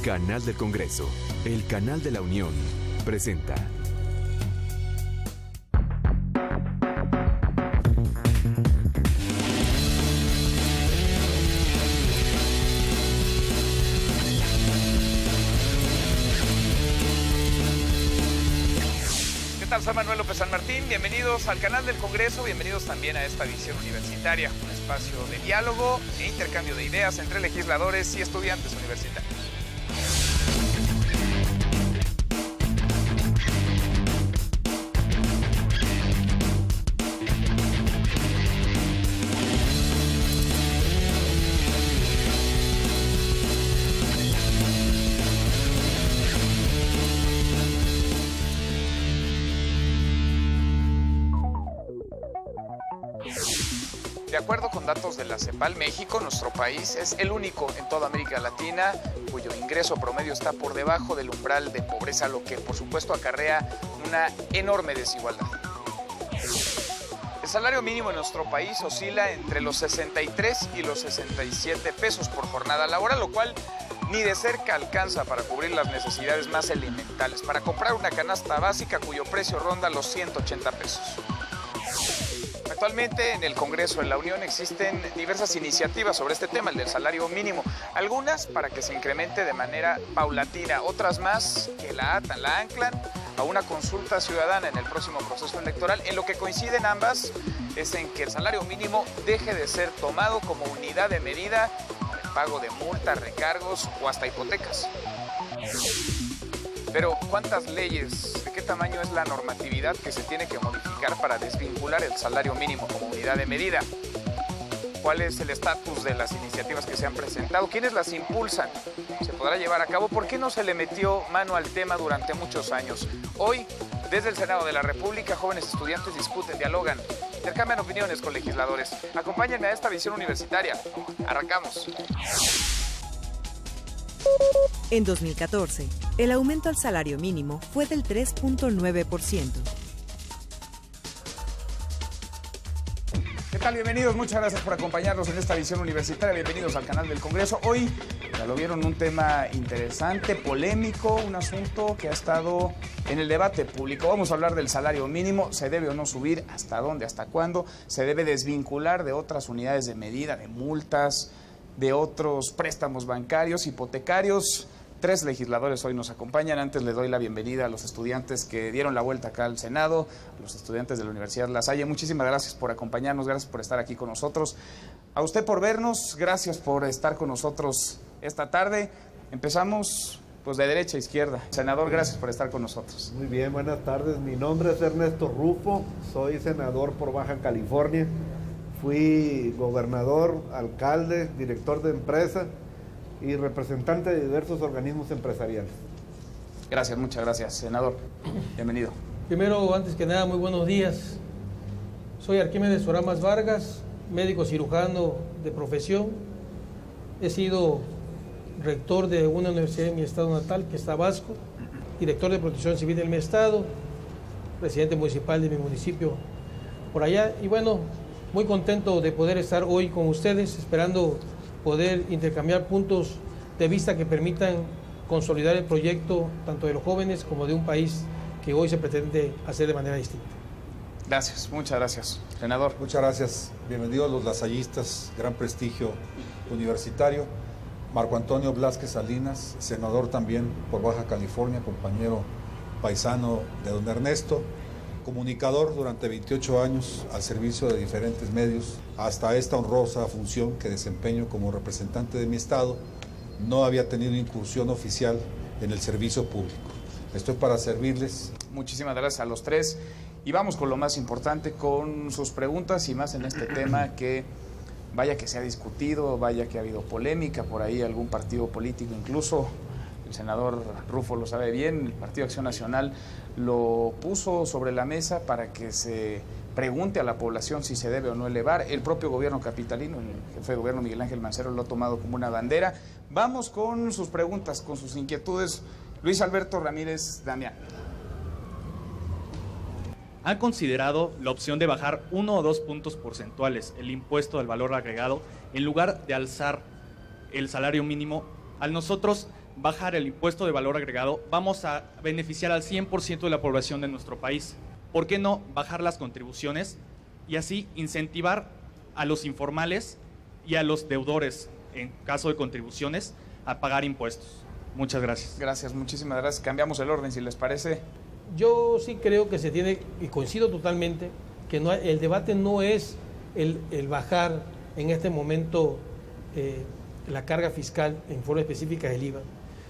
Canal del Congreso, el canal de la Unión, presenta. Soy Manuel López San Martín, bienvenidos al canal del Congreso, bienvenidos también a esta visión universitaria, un espacio de diálogo e intercambio de ideas entre legisladores y estudiantes universitarios. De acuerdo con datos de la CEPAL, México, nuestro país, es el único en toda América Latina cuyo ingreso promedio está por debajo del umbral de pobreza, lo que por supuesto acarrea una enorme desigualdad. El salario mínimo en nuestro país oscila entre los 63 y los 67 pesos por jornada laboral, lo cual ni de cerca alcanza para cubrir las necesidades más elementales, para comprar una canasta básica cuyo precio ronda los 180 pesos. Actualmente en el Congreso de la Unión existen diversas iniciativas sobre este tema, el del salario mínimo. Algunas para que se incremente de manera paulatina, otras más que la anclan a una consulta ciudadana en el próximo proceso electoral. En lo que coinciden ambas es en que el salario mínimo deje de ser tomado como unidad de medida para el pago de multas, recargos o hasta hipotecas. Pero, ¿cuántas leyes, de qué tamaño es la normatividad que se tiene que modificar para desvincular el salario mínimo como unidad de medida? ¿Cuál es el estatus de las iniciativas que se han presentado? ¿Quiénes las impulsan? ¿Se podrá llevar a cabo? ¿Por qué no se le metió mano al tema durante muchos años? Hoy, desde el Senado de la República, jóvenes estudiantes discuten, dialogan, intercambian opiniones con legisladores. Acompáñenme a esta visión universitaria. Arrancamos. En 2014, el aumento al salario mínimo fue del 3.9%. ¿Qué tal? Bienvenidos, muchas gracias por acompañarnos en esta visión universitaria. Bienvenidos al canal del Congreso. Hoy, ya lo vieron, un tema interesante, polémico, un asunto que ha estado en el debate público. Vamos a hablar del salario mínimo. ¿Se debe o no subir? ¿Hasta dónde? ¿Hasta cuándo? ¿Se debe desvincular de otras unidades de medida, de multas, de otros préstamos bancarios, hipotecarios? Tres legisladores hoy nos acompañan. Antes le doy la bienvenida a los estudiantes que dieron la vuelta acá al Senado, a los estudiantes de la Universidad La Salle. Muchísimas gracias por acompañarnos, gracias por estar aquí con nosotros. A usted por vernos, gracias por estar con nosotros esta tarde. Empezamos pues de derecha a izquierda. Senador, gracias por estar con nosotros. Muy bien, buenas tardes. Mi nombre es Ernesto Rufo, soy senador por Baja California. Fui gobernador, alcalde, director de empresa y representante de diversos organismos empresariales. Gracias, muchas gracias, senador. Bienvenido. Primero, antes que nada, muy buenos días. Soy Arquímedes Oramas Vargas, médico cirujano de profesión. He sido rector de una universidad en mi estado natal, que es Tabasco, director de protección civil en mi estado, presidente municipal de mi municipio por allá. Y bueno, muy contento de poder estar hoy con ustedes, esperando poder intercambiar puntos de vista que permitan consolidar el proyecto tanto de los jóvenes como de un país que hoy se pretende hacer de manera distinta. Gracias, muchas gracias. Senador. Muchas gracias. Bienvenidos los lasallistas, gran prestigio universitario. Marco Antonio Blázquez Salinas, senador también por Baja California, compañero paisano de don Ernesto. Comunicador durante 28 años al servicio de diferentes medios, hasta esta honrosa función que desempeño como representante de mi estado. No había tenido incursión oficial en el servicio público. Estoy para servirles. Muchísimas gracias a los tres. Y vamos con lo más importante, con sus preguntas y más en este tema que vaya que se ha discutido, vaya que ha habido polémica, por ahí algún partido político incluso. El senador Rufo lo sabe bien, el Partido Acción Nacional lo puso sobre la mesa para que se pregunte a la población si se debe o no elevar. El propio gobierno capitalino, el jefe de gobierno Miguel Ángel Mancero, lo ha tomado como una bandera. Vamos con sus preguntas, con sus inquietudes. Luis Alberto Ramírez Damián. ¿Han considerado la opción de bajar 1 o 2 puntos porcentuales el impuesto al valor agregado en lugar de alzar el salario mínimo? A nosotros bajar el impuesto de valor agregado, vamos a beneficiar al 100% de la población de nuestro país. ¿Por qué no bajar las contribuciones y así incentivar a los informales y a los deudores, en caso de contribuciones, a pagar impuestos? Muchas gracias. Gracias, muchísimas gracias. Cambiamos el orden, si les parece. Yo sí creo que se tiene, y coincido totalmente, que no, el debate no es el bajar en este momento la carga fiscal en forma específica del IVA,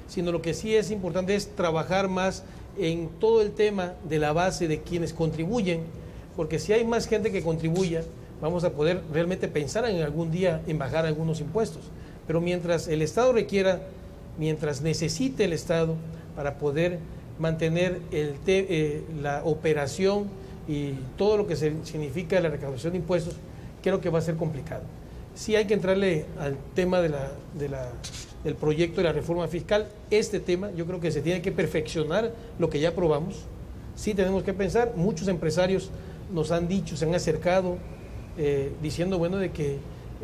sino lo que sí es importante es trabajar más en todo el tema de la base de quienes contribuyen, porque si hay más gente que contribuya, vamos a poder realmente pensar en algún día en bajar algunos impuestos. Pero mientras el Estado requiera, mientras necesite el Estado para poder mantener la operación y todo lo que significa la recaudación de impuestos, creo que va a ser complicado. Sí hay que entrarle al tema del proyecto de la reforma fiscal. Este tema yo creo que se tiene que perfeccionar lo que ya aprobamos. Sí tenemos que pensar, muchos empresarios nos han dicho, se han acercado diciendo, bueno, de que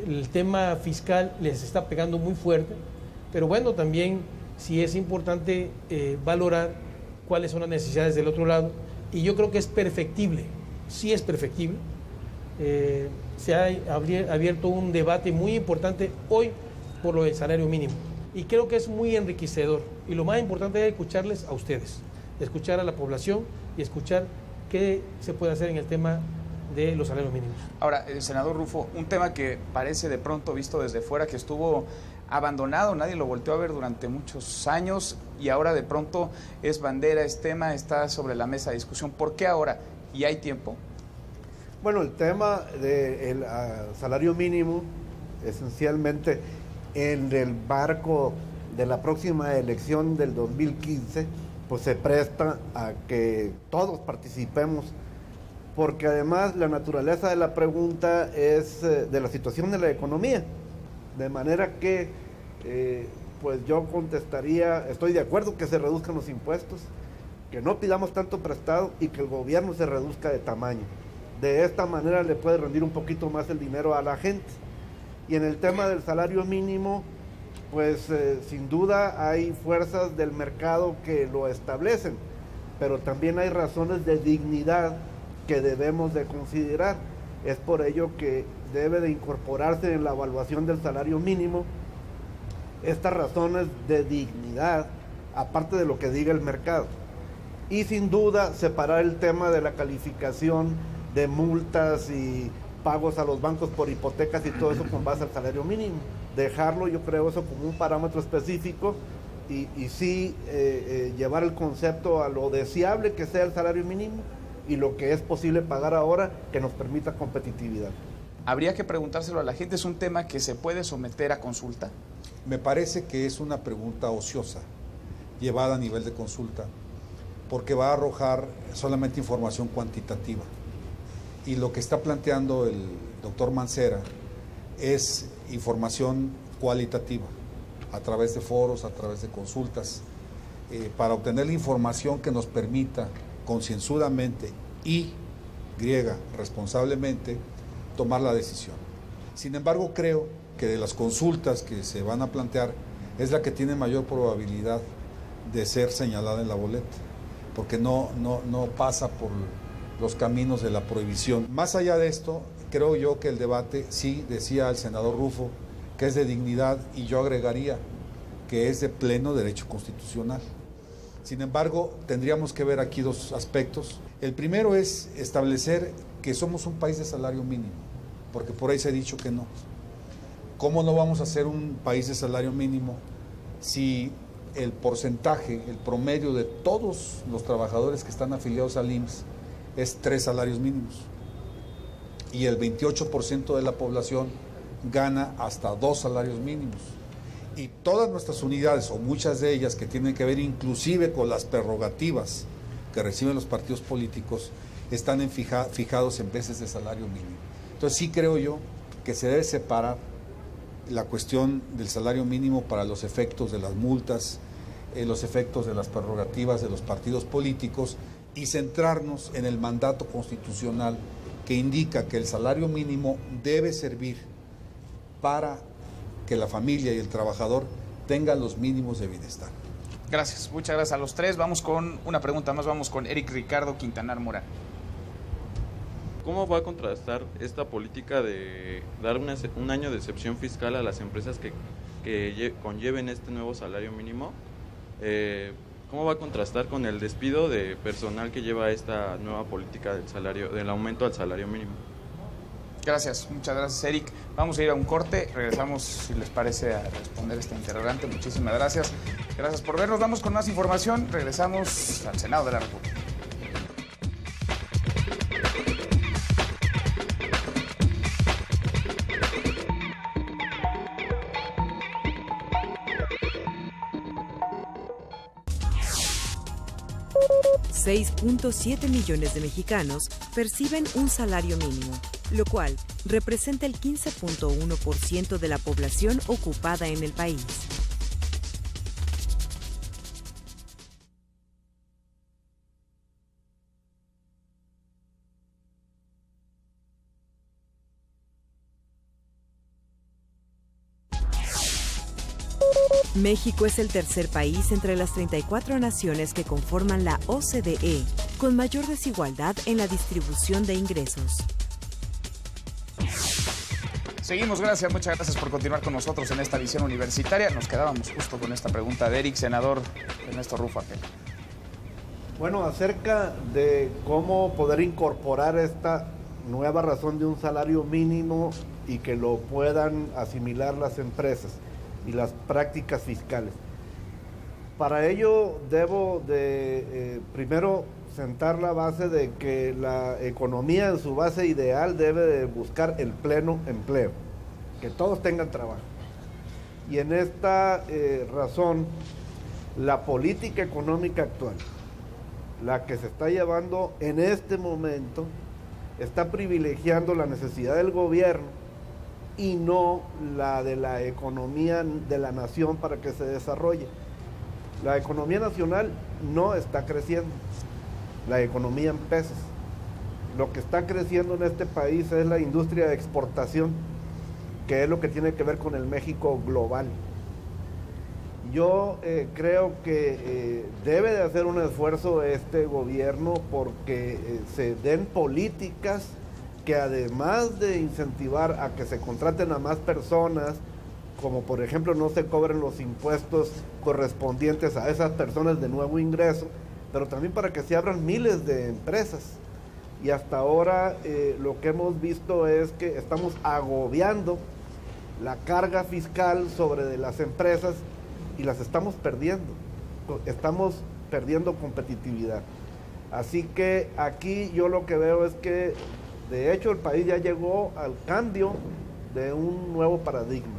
el tema fiscal les está pegando muy fuerte, pero bueno, también sí es importante valorar cuáles son las necesidades del otro lado, y yo creo que es perfectible, sí es perfectible. Se ha abierto un debate muy importante hoy por lo del salario mínimo, y creo que es muy enriquecedor, y lo más importante es escucharles a ustedes, escuchar a la población y escuchar qué se puede hacer en el tema de los salarios mínimos. Ahora, senador Rufo, un tema que parece de pronto visto desde fuera que estuvo abandonado, nadie lo volteó a ver durante muchos años y ahora de pronto es bandera, es tema, está sobre la mesa de discusión. ¿Por qué ahora? ¿Y hay tiempo? Bueno, el tema del salario mínimo, esencialmente en el marco de la próxima elección del 2015, pues se presta a que todos participemos, porque además la naturaleza de la pregunta es de la situación de la economía. De manera que, pues yo contestaría, estoy de acuerdo que se reduzcan los impuestos, que no pidamos tanto prestado y que el gobierno se reduzca de tamaño. De esta manera le puede rendir un poquito más el dinero a la gente. Y en el tema del salario mínimo, pues sin duda hay fuerzas del mercado que lo establecen, pero también hay razones de dignidad que debemos de considerar. Es por ello que debe de incorporarse en la evaluación del salario mínimo estas razones de dignidad, aparte de lo que diga el mercado. Y sin duda separar el tema de la calificación de multas y pagos a los bancos por hipotecas y todo eso con base al salario mínimo. Dejarlo, yo creo, eso como un parámetro específico y sí llevar el concepto a lo deseable que sea el salario mínimo y lo que es posible pagar ahora que nos permita competitividad. Habría que preguntárselo a la gente, ¿es un tema que se puede someter a consulta? Me parece que es una pregunta ociosa, llevada a nivel de consulta, porque va a arrojar solamente información cuantitativa. Y lo que está planteando el doctor Mancera es información cualitativa, a través de foros, a través de consultas, para obtener la información que nos permita concienzudamente y responsablemente tomar la decisión. Sin embargo, creo que de las consultas que se van a plantear es la que tiene mayor probabilidad de ser señalada en la boleta, porque no pasa por los caminos de la prohibición. Más allá de esto, creo yo que el debate, sí, decía el senador Rufo, que es de dignidad, y yo agregaría que es de pleno derecho constitucional. Sin embargo, tendríamos que ver aquí dos aspectos. El primero es establecer que somos un país de salario mínimo, porque por ahí se ha dicho que no. ¿Cómo no vamos a ser un país de salario mínimo si el porcentaje, el promedio de todos los trabajadores que están afiliados al IMSS es 3 salarios mínimos? Y el 28% de la población gana hasta 2 salarios mínimos. Y todas nuestras unidades, o muchas de ellas que tienen que ver inclusive con las prerrogativas que reciben los partidos políticos, están fijados en veces de salario mínimo. Entonces sí creo yo que se debe separar la cuestión del salario mínimo para los efectos de las multas, los efectos de las prerrogativas de los partidos políticos, y centrarnos en el mandato constitucional que indica que el salario mínimo debe servir para que la familia y el trabajador tenga los mínimos de bienestar. Gracias, muchas gracias a los tres. Vamos con una pregunta más, vamos con Eric Ricardo Quintanar Morán. ¿Cómo va a contrastar esta política de dar un año de excepción fiscal a las empresas que conlleven este nuevo salario mínimo? ¿Cómo va a contrastar con el despido de personal que lleva esta nueva política del aumento al salario mínimo? Gracias, muchas gracias, Eric. Vamos a ir a un corte, regresamos, si les parece, a responder esta interrogante. Muchísimas gracias. Gracias por vernos. Vamos con más información. Regresamos al Senado de la República. $6.7 millones de mexicanos perciben un salario mínimo, lo cual representa el 15.1% de la población ocupada en el país. México es el tercer país entre las 34 naciones que conforman la OCDE, con mayor desigualdad en la distribución de ingresos. Seguimos, gracias, muchas gracias por continuar con nosotros en esta visión universitaria. Nos quedábamos justo con esta pregunta de Eric, senador Ernesto Rufo Arteaga. Bueno, acerca de cómo poder incorporar esta nueva razón de un salario mínimo y que lo puedan asimilar las empresas y las prácticas fiscales. Para ello debo de primero sentar la base de que la economía en su base ideal debe de buscar el pleno empleo, que todos tengan trabajo. Y en esta razón, la política económica actual, la que se está llevando en este momento, está privilegiando la necesidad del gobierno y no la de la economía de la nación para que se desarrolle. La economía nacional no está creciendo, la economía en pesos. Lo que está creciendo en este país es la industria de exportación, que es lo que tiene que ver con el México global. Yo creo que debe de hacer un esfuerzo este gobierno porque se den políticas que además de incentivar a que se contraten a más personas, como por ejemplo no se cobren los impuestos correspondientes a esas personas de nuevo ingreso, pero también para que se abran miles de empresas. Y hasta ahora lo que hemos visto es que estamos agobiando la carga fiscal sobre de las empresas y las estamos perdiendo competitividad. Así que aquí yo lo que veo es que de hecho el país ya llegó al cambio de un nuevo paradigma.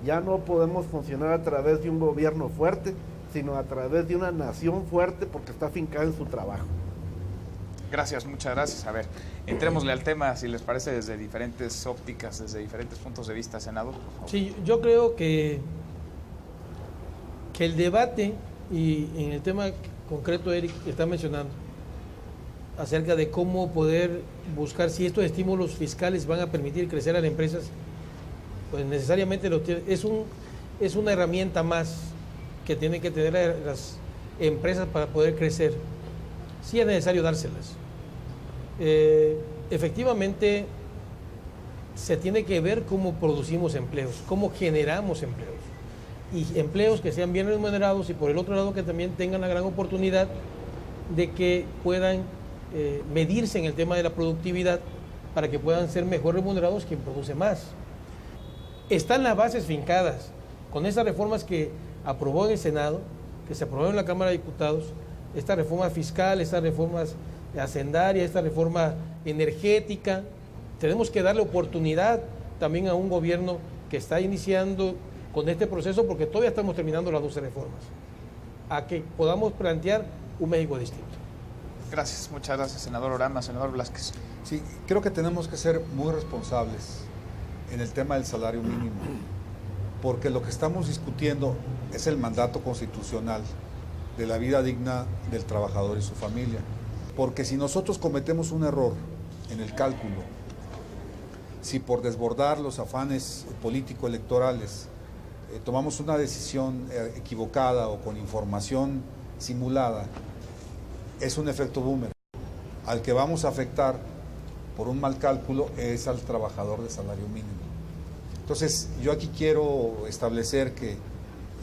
Ya no podemos funcionar a través de un gobierno fuerte, sino a través de una nación fuerte porque está afincada en su trabajo. Gracias, muchas gracias. A ver, entrémosle al tema, si les parece, desde diferentes ópticas, desde diferentes puntos de vista, senador. Por favor. Sí, yo creo que el debate, y en el tema concreto Eric que está mencionando, acerca de cómo poder buscar si estos estímulos fiscales van a permitir crecer a las empresas, pues necesariamente es una herramienta más que tienen que tener las empresas para poder crecer. Sí es necesario dárselas. Efectivamente, se tiene que ver cómo producimos empleos, cómo generamos empleos, y empleos que sean bien remunerados, y por el otro lado que también tengan la gran oportunidad de que puedan medirse en el tema de la productividad para que puedan ser mejor remunerados quien produce más. Están las bases fincadas con esas reformas que aprobó en el Senado, que se aprobó en la Cámara de Diputados, esta reforma fiscal, estas reformas hacendarias, esta reforma energética. Tenemos que darle oportunidad también a un gobierno que está iniciando con este proceso, porque todavía estamos terminando las 12 reformas, a que podamos plantear un México distinto. Gracias, muchas gracias, senador Orama. Senador Blázquez. Sí, creo que tenemos que ser muy responsables en el tema del salario mínimo, porque lo que estamos discutiendo es el mandato constitucional de la vida digna del trabajador y su familia. Porque si nosotros cometemos un error en el cálculo, si por desbordar los afanes político-electorales tomamos una decisión equivocada o con información simulada, es un efecto boomerang. Al que vamos a afectar por un mal cálculo es al trabajador de salario mínimo. Entonces, yo aquí quiero establecer que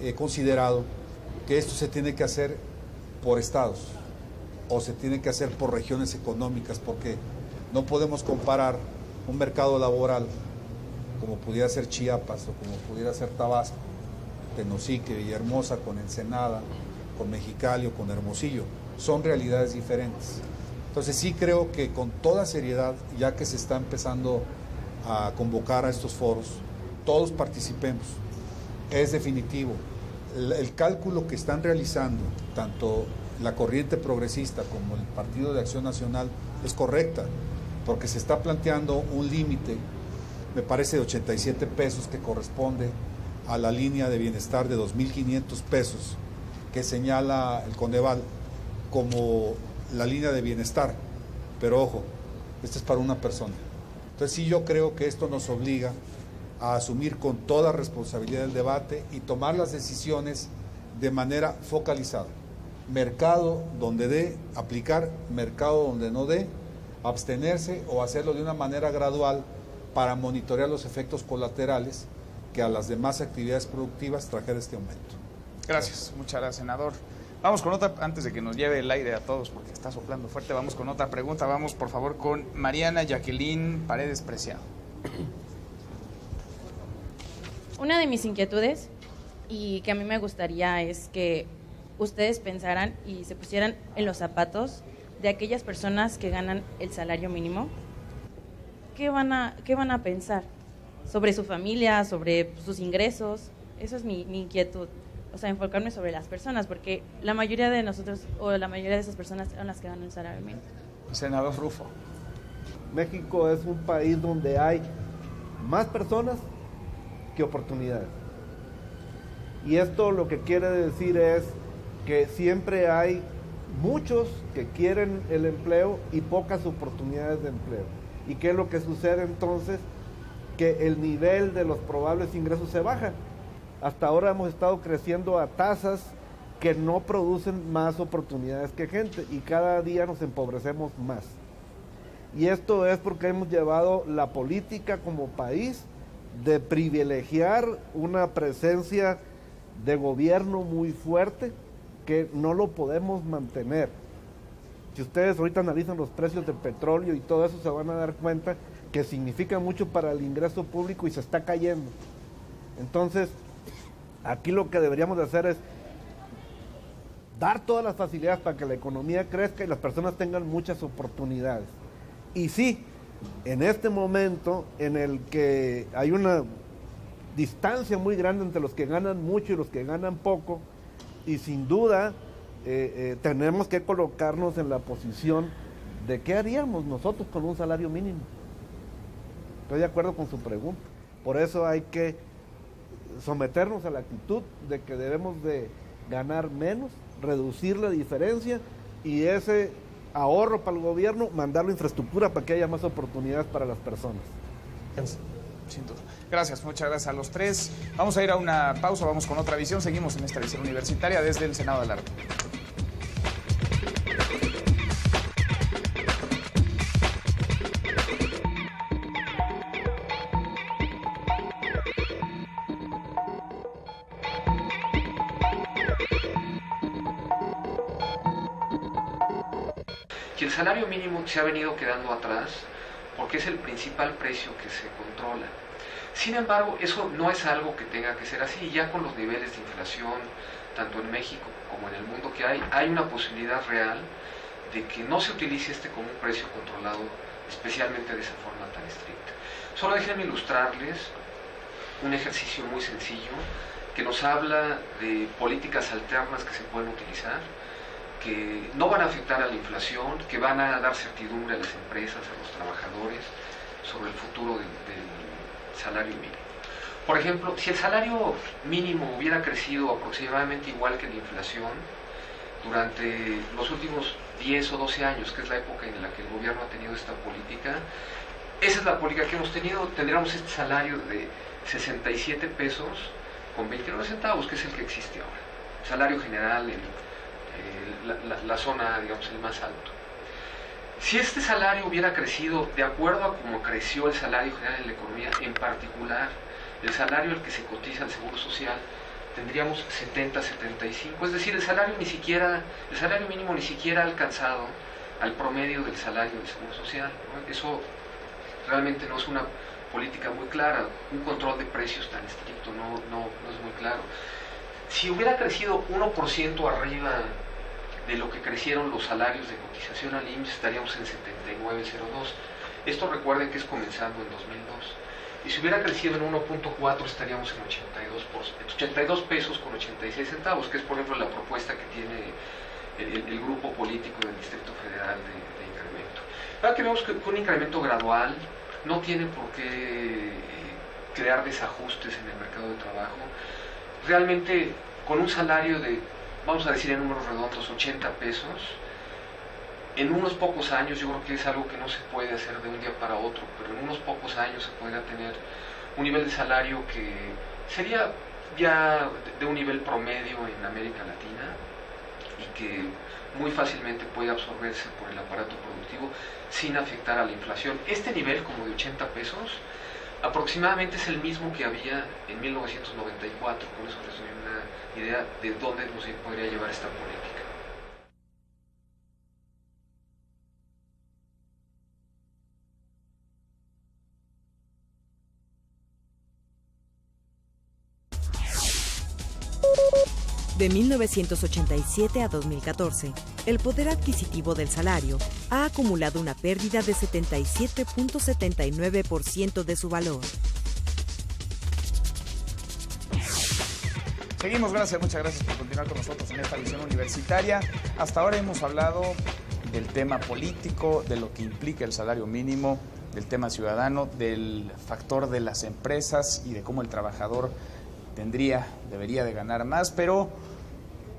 he considerado que esto se tiene que hacer por estados o se tiene que hacer por regiones económicas, porque no podemos comparar un mercado laboral como pudiera ser Chiapas o como pudiera ser Tabasco, Tenosique, Villahermosa, con Ensenada, con Mexicali o con Hermosillo. Son realidades diferentes. Entonces sí creo que con toda seriedad, ya que se está empezando a convocar a estos foros, todos participemos. Es definitivo. El cálculo que están realizando tanto la corriente progresista como el Partido de Acción Nacional es correcta, porque se está planteando un límite, me parece de 87 pesos, que corresponde a la línea de bienestar de 2.500 pesos que señala el Coneval como la línea de bienestar. Pero ojo, esto es para una persona. Entonces sí, yo creo que esto nos obliga a asumir con toda responsabilidad el debate y tomar las decisiones de manera focalizada. Mercado donde dé, aplicar; mercado donde no dé, abstenerse o hacerlo de una manera gradual para monitorear los efectos colaterales que a las demás actividades productivas trajera este aumento. Gracias, muchas gracias, senador. Vamos con otra, antes de que nos lleve el aire a todos, porque está soplando fuerte, vamos con otra pregunta. Vamos, por favor, con Mariana Jacqueline Paredes Preciado. Una de mis inquietudes, y que a mí me gustaría, es que ustedes pensaran y se pusieran en los zapatos de aquellas personas que ganan el salario mínimo. ¿Qué van a pensar sobre su familia, sobre sus ingresos? Eso es mi inquietud. O sea, enfocarme sobre las personas, porque la mayoría de nosotros, o la mayoría de esas personas, son las que ganan el salario mínimo. Senador Rufo. México es un país donde hay más personas que oportunidades. Y esto lo que quiere decir es que siempre hay muchos que quieren el empleo y pocas oportunidades de empleo. ¿Y qué es lo que sucede entonces? Que el nivel de los probables ingresos se baja. Hasta ahora hemos estado creciendo a tasas que no producen más oportunidades que gente, y cada día nos empobrecemos más. Y esto es porque hemos llevado la política como país de privilegiar una presencia de gobierno muy fuerte que no lo podemos mantener. Si ustedes ahorita analizan los precios del petróleo y todo eso, se van a dar cuenta que significa mucho para el ingreso público y se está cayendo. Entonces, aquí lo que deberíamos de hacer es dar todas las facilidades para que la economía crezca y las personas tengan muchas oportunidades. Y sí, en este momento en el que hay una distancia muy grande entre los que ganan mucho y los que ganan poco, y sin duda tenemos que colocarnos en la posición de qué haríamos nosotros con un salario mínimo. Estoy de acuerdo con su pregunta. Por eso hay que someternos a la actitud de que debemos de ganar menos, reducir la diferencia, y ese ahorro para el gobierno, mandarlo a infraestructura para que haya más oportunidades para las personas. Sin duda. Gracias, muchas gracias a los tres. Vamos a ir a una pausa, vamos con otra visión. Seguimos en esta visión universitaria desde el Senado de la República. Y el salario mínimo se ha venido quedando atrás porque es el principal precio que se controla. Sin embargo, eso no es algo que tenga que ser así. Ya con los niveles de inflación, tanto en México como en el mundo que hay una posibilidad real de que no se utilice este como un precio controlado, especialmente de esa forma tan estricta. Solo déjenme ilustrarles un ejercicio muy sencillo que nos habla de políticas alternas que se pueden utilizar, que no van a afectar a la inflación, que van a dar certidumbre a las empresas, a los trabajadores, sobre el futuro del salario mínimo. Por ejemplo, si el salario mínimo hubiera crecido aproximadamente igual que la inflación durante los últimos 10 o 12 años, que es la época en la que el gobierno ha tenido esta política, esa es la política que hemos tenido. Tendríamos este salario de 67 pesos con 29 centavos, que es el que existe ahora. Salario general en la zona, digamos, el más alto. Si este salario hubiera crecido de acuerdo a cómo creció el salario general en la economía, en particular el salario al que se cotiza el Seguro Social, tendríamos 70-75, es decir, el salario mínimo ni siquiera ha alcanzado al promedio del salario del Seguro Social, ¿no? Eso realmente no es una política muy clara, un control de precios tan estricto no es muy claro. Si hubiera crecido 1% arriba de lo que crecieron los salarios de cotización al IMSS, estaríamos en 79.02. Esto recuerden que es comenzando en 2002. Y si hubiera crecido en 1.4 estaríamos en 82 pesos con 86 centavos, que es por ejemplo la propuesta que tiene el grupo político del Distrito Federal de incremento. Ahora que vemos que un incremento gradual no tiene por qué crear desajustes en el mercado de trabajo. Realmente con un salario de, vamos a decir en números redondos, 80 pesos, en unos pocos años, yo creo que es algo que no se puede hacer de un día para otro, pero en unos pocos años se podría tener un nivel de salario que sería ya de un nivel promedio en América Latina y que muy fácilmente puede absorberse por el aparato productivo sin afectar a la inflación. Este nivel, como de 80 pesos, aproximadamente es el mismo que había en 1994, con eso les doy una idea de dónde nos podría llevar esta política. De 1987 a 2014, el poder adquisitivo del salario ha acumulado una pérdida de 77.79% de su valor. Seguimos, muchas gracias por continuar con nosotros en esta visión universitaria. Hasta ahora hemos hablado del tema político, de lo que implica el salario mínimo, del tema ciudadano, del factor de las empresas y de cómo el trabajador debería de ganar más, pero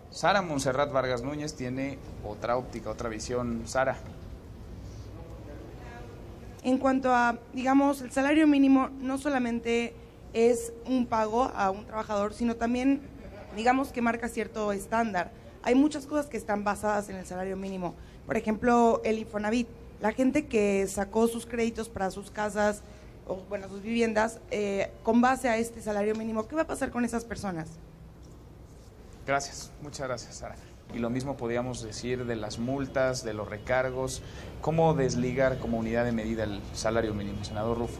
Sara Montserrat Vargas Núñez tiene otra óptica, otra visión. Sara. En cuanto a, digamos, el salario mínimo no solamente es un pago a un trabajador, sino también, digamos, que marca cierto estándar. Hay muchas cosas que están basadas en el salario mínimo. Por ejemplo, el Infonavit. La gente que sacó sus créditos para sus casas, o bueno, sus viviendas, con base a este salario mínimo, ¿qué va a pasar con esas personas? Gracias, muchas gracias, Sara. Y lo mismo podríamos decir de las multas, de los recargos. ¿Cómo desligar como unidad de medida el salario mínimo, senador Rufo?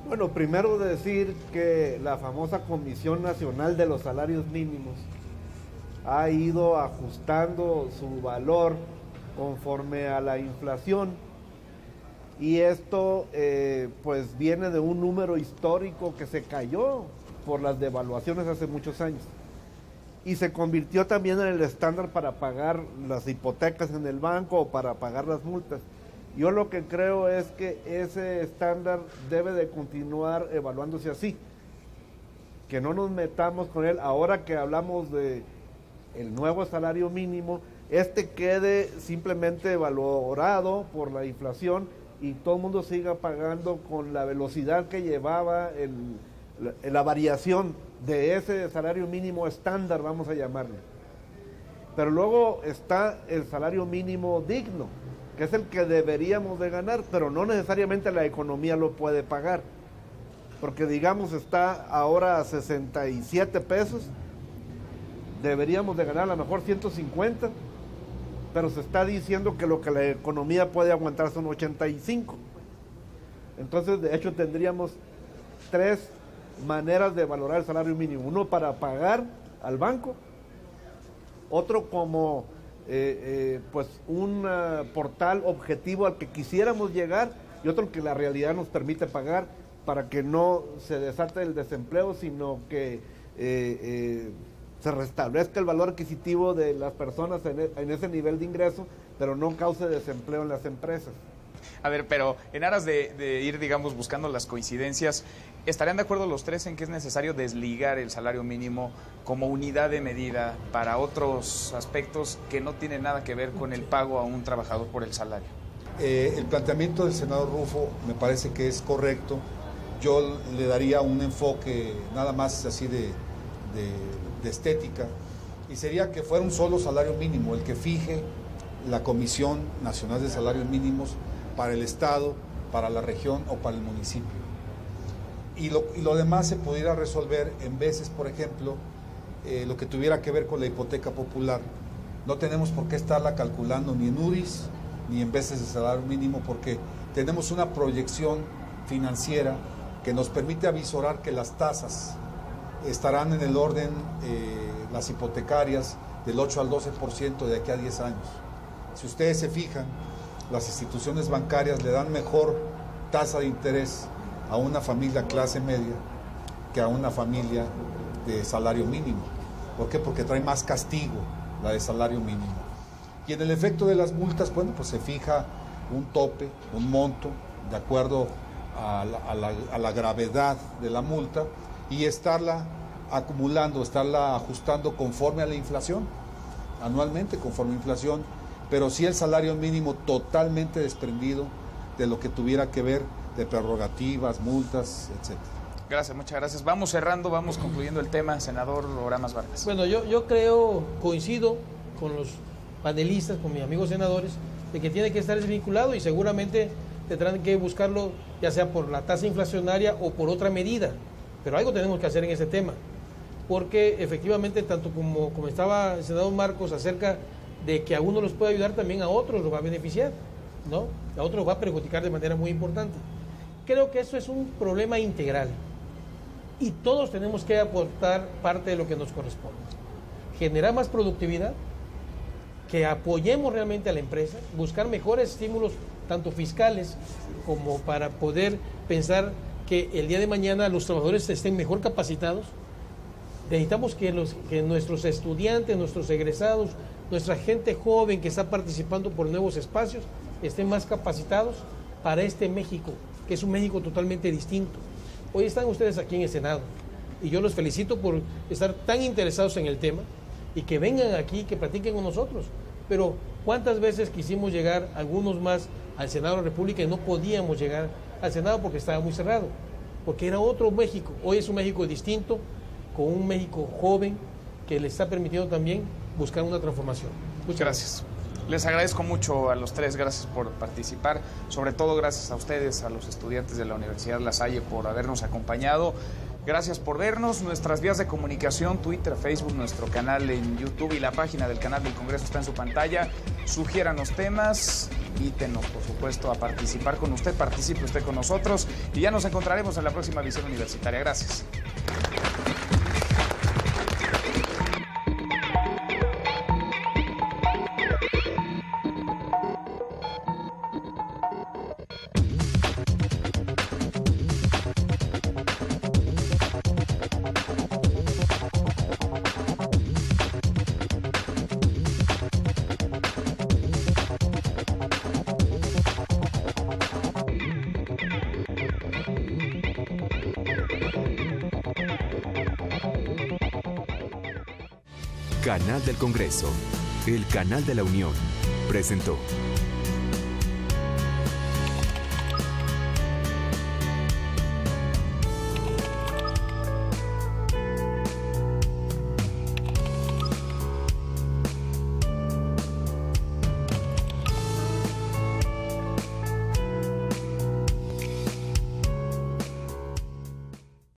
Bueno, primero decir que la famosa Comisión Nacional de los Salarios Mínimos ha ido ajustando su valor conforme a la inflación. Y esto pues viene de un número histórico que se cayó por las devaluaciones hace muchos años. Y se convirtió también en el estándar para pagar las hipotecas en el banco o para pagar las multas. Yo lo que creo es que ese estándar debe de continuar evaluándose así. Que no nos metamos con él. Ahora que hablamos de el nuevo salario mínimo, quede simplemente valorado por la inflación y todo el mundo siga pagando con la velocidad que llevaba la variación de ese salario mínimo estándar, vamos a llamarle. Pero luego está el salario mínimo digno, que es el que deberíamos de ganar, pero no necesariamente la economía lo puede pagar. Porque digamos está ahora a 67 pesos, deberíamos de ganar a lo mejor 150, pero se está diciendo que lo que la economía puede aguantar son 85. Entonces, de hecho, tendríamos tres maneras de valorar el salario mínimo. Uno para pagar al banco, otro como pues un portal objetivo al que quisiéramos llegar, y otro que la realidad nos permite pagar para que no se desate el desempleo, sino que se restablezca el valor adquisitivo de las personas en ese nivel de ingreso, pero no cause desempleo en las empresas. A ver, pero en aras de ir, digamos, buscando las coincidencias, ¿estarían de acuerdo los tres en que es necesario desligar el salario mínimo como unidad de medida para otros aspectos que no tienen nada que ver con el pago a un trabajador por el salario? El planteamiento del senador Rufo me parece que es correcto. Yo le daría un enfoque nada más así de de estética, y sería que fuera un solo salario mínimo el que fije la Comisión Nacional de Salarios Mínimos para el Estado, para la región o para el municipio. Y lo demás se pudiera resolver en veces, por ejemplo, lo que tuviera que ver con la hipoteca popular. No tenemos por qué estarla calculando ni en UDIs ni en veces de salario mínimo, porque tenemos una proyección financiera que nos permite avisorar que las tasas estarán en el orden, las hipotecarias, del 8 al 12% de aquí a 10 años. Si ustedes se fijan, las instituciones bancarias le dan mejor tasa de interés a una familia clase media que a una familia de salario mínimo. ¿Por qué? Porque trae más castigo la de salario mínimo. Y en el efecto de las multas, bueno, pues se fija un tope, un monto, de acuerdo a la gravedad de la multa, y estarla acumulando, estarla ajustando conforme a la inflación, anualmente conforme a la inflación, pero sí el salario mínimo totalmente desprendido de lo que tuviera que ver de prerrogativas, multas, etc. Gracias, muchas gracias. Vamos cerrando, vamos concluyendo el tema, senador Oramas Vargas. Bueno, yo coincido con los panelistas, con mis amigos senadores, de que tiene que estar desvinculado y seguramente tendrán que buscarlo ya sea por la tasa inflacionaria o por otra medida, pero algo tenemos que hacer en ese tema, porque efectivamente, tanto como estaba el senador Marcos acerca de que a uno los puede ayudar, también a otros los va a beneficiar, ¿no? A otros los va a perjudicar de manera muy importante. Creo que eso es un problema integral y todos tenemos que aportar parte de lo que nos corresponde. Generar más productividad, que apoyemos realmente a la empresa, buscar mejores estímulos, tanto fiscales como para poder pensar que el día de mañana los trabajadores estén mejor capacitados. Necesitamos que nuestros estudiantes, nuestros egresados, nuestra gente joven que está participando por nuevos espacios estén más capacitados para este México, que es un México totalmente distinto. Hoy están ustedes aquí en el Senado y yo los felicito por estar tan interesados en el tema y que vengan aquí, que platiquen con nosotros. Pero ¿cuántas veces quisimos llegar, algunos más, al Senado de la República y no podíamos llegar al Senado porque estaba muy cerrado? Porque era otro México. Hoy es un México distinto, con un México joven que le está permitiendo también buscar una transformación. Muchas gracias. Les agradezco mucho a los tres, gracias por participar, sobre todo gracias a ustedes, a los estudiantes de la Universidad La Salle por habernos acompañado. Gracias por vernos. Nuestras vías de comunicación, Twitter, Facebook, nuestro canal en YouTube y la página del canal del Congreso está en su pantalla. Sugiéranos temas, invítenos, por supuesto, a participar con usted, participe usted con nosotros y ya nos encontraremos en la próxima Visión Universitaria. Gracias. Canal del Congreso, el canal de la Unión, presentó.